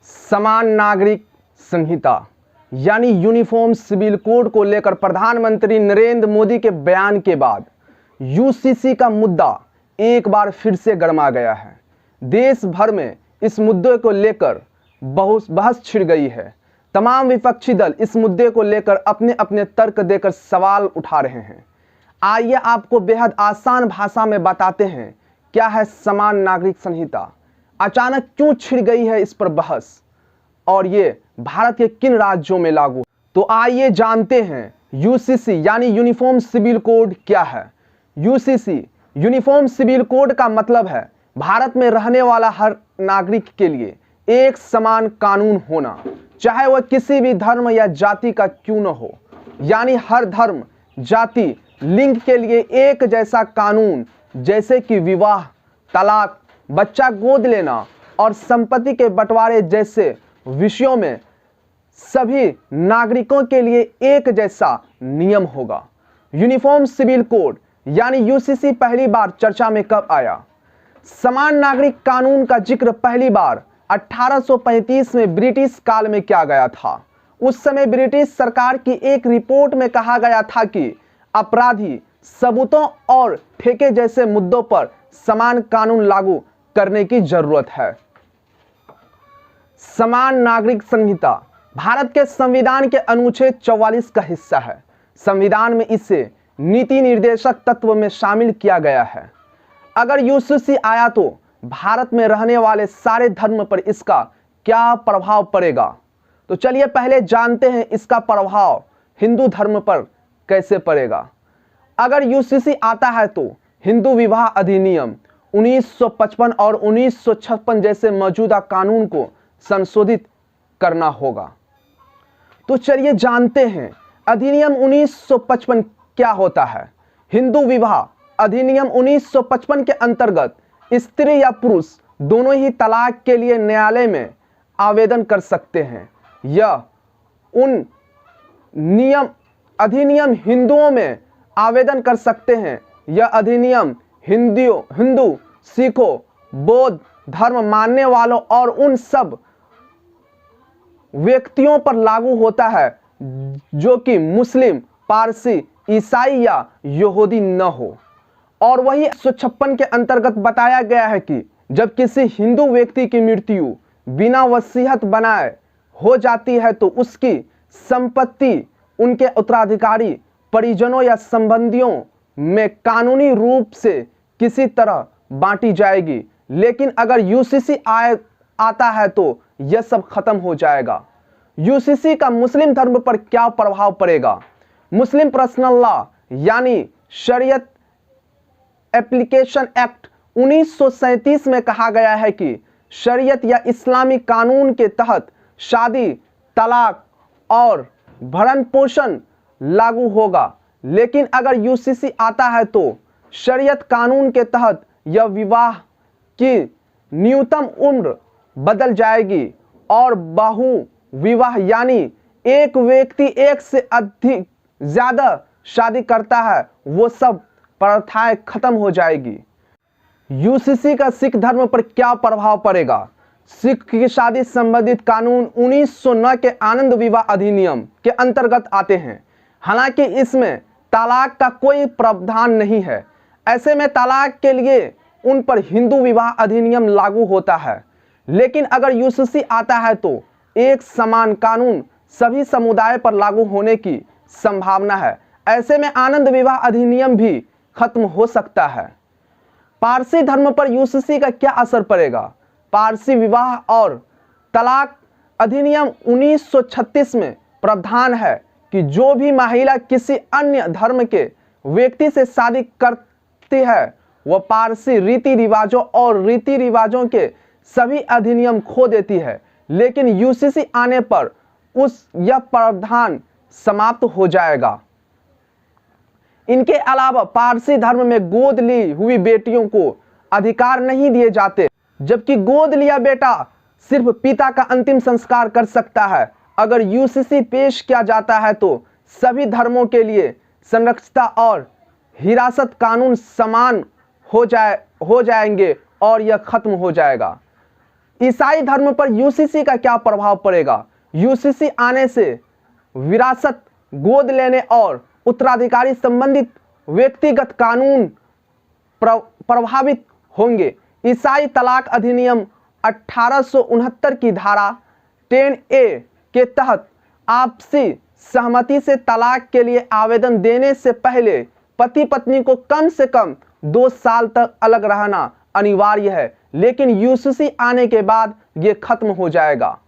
समान नागरिक संहिता यानी यूनिफॉर्म सिविल कोड को लेकर प्रधानमंत्री नरेंद्र मोदी के बयान के बाद यूसीसी का मुद्दा एक बार फिर से गरमा गया है। देश भर में इस मुद्दे को लेकर बहुत बहस छिड़ गई है। तमाम विपक्षी दल इस मुद्दे को लेकर अपने अपने तर्क देकर सवाल उठा रहे हैं। आइए आपको बेहद आसान भाषा में बताते हैं क्या है समान नागरिक संहिता, अचानक क्यों छिड़ गई है इस पर बहस और ये भारत के किन राज्यों में लागू। तो आइए जानते हैं यूसीसी यानी यूनिफॉर्म सिविल कोड क्या है। यूसीसी यूनिफॉर्म सिविल कोड का मतलब है भारत में रहने वाला हर नागरिक के लिए एक समान कानून होना, चाहे वह किसी भी धर्म या जाति का क्यों न हो। यानी हर धर्म, जाति, लिंग के लिए एक जैसा कानून, जैसे कि विवाह, तलाक, बच्चा गोद लेना और संपत्ति के बंटवारे जैसे विषयों में सभी नागरिकों के लिए एक जैसा नियम होगा। यूनिफॉर्म सिविल कोड यानी यूसीसी पहली बार चर्चा में कब आया? समान नागरिक कानून का जिक्र पहली बार 1835 में ब्रिटिश काल में किया गया था। उस समय ब्रिटिश सरकार की एक रिपोर्ट में कहा गया था कि अपराधी, सबूतों और ठेके जैसे मुद्दों पर समान कानून लागू करने की जरूरत है। समान नागरिक संहिता भारत के संविधान के अनुच्छेद 44 का हिस्सा है। संविधान में इसे नीति निर्देशक तत्व में शामिल किया गया है। अगर यूसीसी आया तो भारत में रहने वाले सारे धर्म पर इसका क्या प्रभाव पड़ेगा? तो चलिए पहले जानते हैं इसका प्रभाव हिंदू धर्म पर कैसे पड़ेगा। अगर यूसीसी आता है तो हिंदू विवाह अधिनियम 1955 और 1956 जैसे मौजूदा कानून को संशोधित करना होगा। तो चलिए जानते हैं अधिनियम 1955 क्या होता है। हिंदू विवाह अधिनियम 1955 के अंतर्गत स्त्री या पुरुष दोनों ही तलाक के लिए न्यायालय में आवेदन कर सकते हैं। यह उन अधिनियम हिंदुओं में आवेदन कर सकते हैं। यह अधिनियम हिंदू, सिखों, बौद्ध धर्म मानने वालों और उन सब व्यक्तियों पर लागू होता है जो कि मुस्लिम, पारसी, ईसाई या यहूदी न हो। और वही 156 के अंतर्गत बताया गया है कि जब किसी हिंदू व्यक्ति की मृत्यु बिना वसीयत बनाए हो जाती है तो उसकी संपत्ति उनके उत्तराधिकारी, परिजनों या संबंधियों में कानूनी रूप से किसी तरह बांटी जाएगी। लेकिन अगर यूसीसी आता है तो यह सब खत्म हो जाएगा। यूसीसी का मुस्लिम धर्म पर क्या प्रभाव पड़ेगा? मुस्लिम पर्सनल लॉ यानी शरीयत एप्लीकेशन एक्ट 1937 में कहा गया है कि शरीयत या इस्लामी कानून के तहत शादी, तलाक और भरण पोषण लागू होगा। लेकिन अगर यूसीसी आता है तो शरीयत कानून के तहत यह विवाह की न्यूनतम उम्र बदल जाएगी और बहु विवाह यानी एक व्यक्ति एक से अधिक ज्यादा शादी करता है वो सब प्रथाएं खत्म हो जाएगी। यूसीसी का सिख धर्म पर क्या प्रभाव पड़ेगा? सिख की शादी संबंधित कानून 1909 के आनंद विवाह अधिनियम के अंतर्गत आते हैं। हालांकि इसमें तलाक का कोई प्रावधान नहीं है। ऐसे में तलाक के लिए उन पर हिंदू विवाह अधिनियम लागू होता है। लेकिन अगर यूसीसी आता है तो एक समान कानून सभी समुदाय पर लागू होने की संभावना है। ऐसे में आनंद विवाह अधिनियम भी खत्म हो सकता है। पारसी धर्म पर यूसीसी का क्या असर पड़ेगा? पारसी विवाह और तलाक अधिनियम 1936 में प्रावधान है कि जो भी महिला किसी अन्य धर्म के व्यक्ति से शादी करती है वह पारसी रीति रिवाजों और रीति रिवाजों के सभी अधिनियम खो देती है। लेकिन यूसीसी आने पर यह प्रावधान समाप्त हो जाएगा। इनके अलावा पारसी धर्म में गोद ली हुई बेटियों को अधिकार नहीं दिए जाते, जबकि गोद लिया बेटा सिर्फ पिता का अंतिम संस्कार कर सकता है। अगर यूसीसी पेश किया जाता है तो सभी धर्मों के लिए संरक्षिता और हिरासत कानून समान हो जाएंगे और यह खत्म हो जाएगा। ईसाई धर्म पर यूसीसी का क्या प्रभाव पड़ेगा? यूसीसी आने से विरासत, गोद लेने और उत्तराधिकारी संबंधित व्यक्तिगत कानून प्रभावित होंगे। ईसाई तलाक अधिनियम 1869 की धारा 10A के तहत आपसी सहमति से तलाक के लिए आवेदन देने से पहले पति पत्नी को कम से कम 2 साल तक अलग रहना अनिवार्य है, लेकिन यूसीसी आने के बाद ये खत्म हो जाएगा।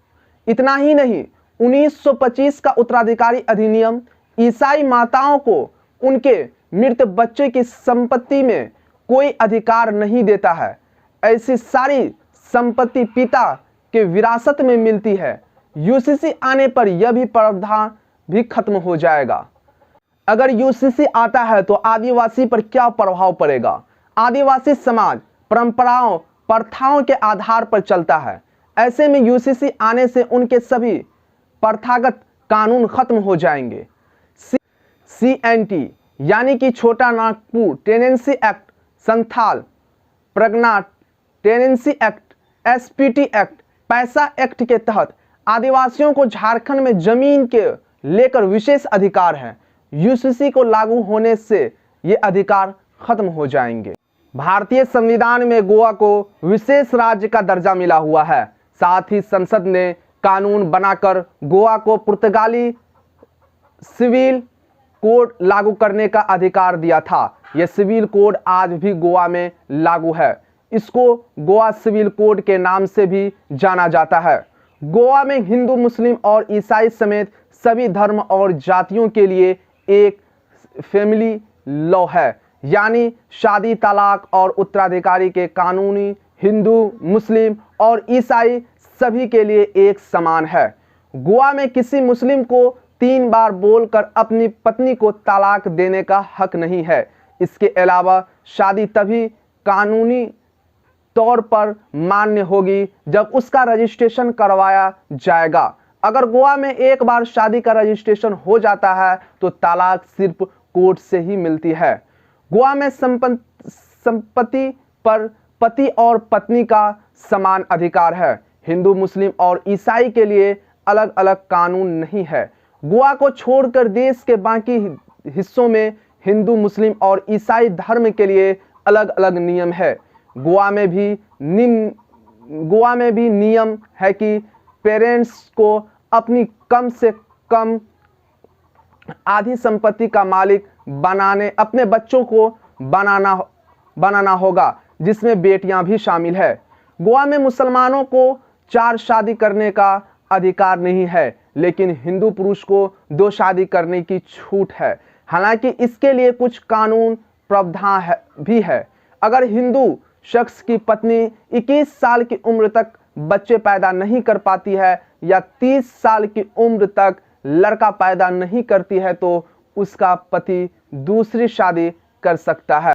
इतना ही नहीं, 1925 का उत्तराधिकारी अधिनियम ईसाई माताओं को उनके मृत बच्चे की संपत्ति में कोई अधिकार नहीं देता है। ऐसी सारी संपत्ति पिता के विरासत में मिलती है। यूसीसी आने पर यह भी प्रावधान भी खत्म हो जाएगा। अगर यूसीसी आता है तो आदिवासी पर क्या प्रभाव पड़ेगा? आदिवासी समाज परंपराओं, प्रथाओं के आधार पर चलता है। ऐसे में यूसीसी आने से उनके सभी प्रथागत कानून खत्म हो जाएंगे। CNT यानी कि Chota Nagpur tenancy act, Santhal Pargana tenancy act, SPT act, PESA act के तहत आदिवासियों को झारखंड में जमीन के लेकर विशेष अधिकार हैं। यूसीसी को लागू होने से ये अधिकार खत्म हो जाएंगे। भारतीय संविधान में गोवा को विशेष राज्य का दर्जा मिला हुआ है। साथ ही संसद ने कानून बनाकर गोवा को पुर्तगाली सिविल कोड लागू करने का अधिकार दिया था। यह सिविल कोड आज भी गोवा में लागू है। इसको गोवा सिविल कोड के नाम से भी जाना जाता है। गोवा में हिंदू, मुस्लिम और ईसाई समेत सभी धर्म और जातियों के लिए एक फैमिली लॉ है, यानी शादी, तलाक और उत्तराधिकारी के कानूनी हिंदू, मुस्लिम और ईसाई सभी के लिए एक समान है। गोवा में किसी मुस्लिम को 3 बार बोलकर अपनी पत्नी को तलाक देने का हक नहीं है। इसके अलावा शादी तभी कानूनी तौर पर मान्य होगी जब उसका रजिस्ट्रेशन करवाया जाएगा। अगर गोवा में एक बार शादी का रजिस्ट्रेशन हो जाता है तो तलाक सिर्फ कोर्ट से ही मिलती है। गोवा में संपत्ति पर पति और पत्नी का समान अधिकार है। हिंदू, मुस्लिम और ईसाई के लिए अलग अलग कानून नहीं है। गोवा को छोड़कर देश के बाकी हिस्सों में हिंदू, मुस्लिम और ईसाई धर्म के लिए अलग अलग नियम है। गोवा में भी नियम है कि पेरेंट्स को अपनी कम से कम आधी संपत्ति का मालिक अपने बच्चों को बनाना होगा, जिसमें बेटियां भी शामिल है। गोवा में मुसलमानों को 4 शादी करने का अधिकार नहीं है, लेकिन हिंदू पुरुष को 2 शादी करने की छूट है। हालांकि इसके लिए कुछ कानून प्रावधान भी है। अगर हिंदू शख्स की पत्नी 21 साल की उम्र तक बच्चे पैदा नहीं कर पाती है या 30 साल की उम्र तक लड़का पैदा नहीं करती है तो उसका पति दूसरी शादी कर सकता है।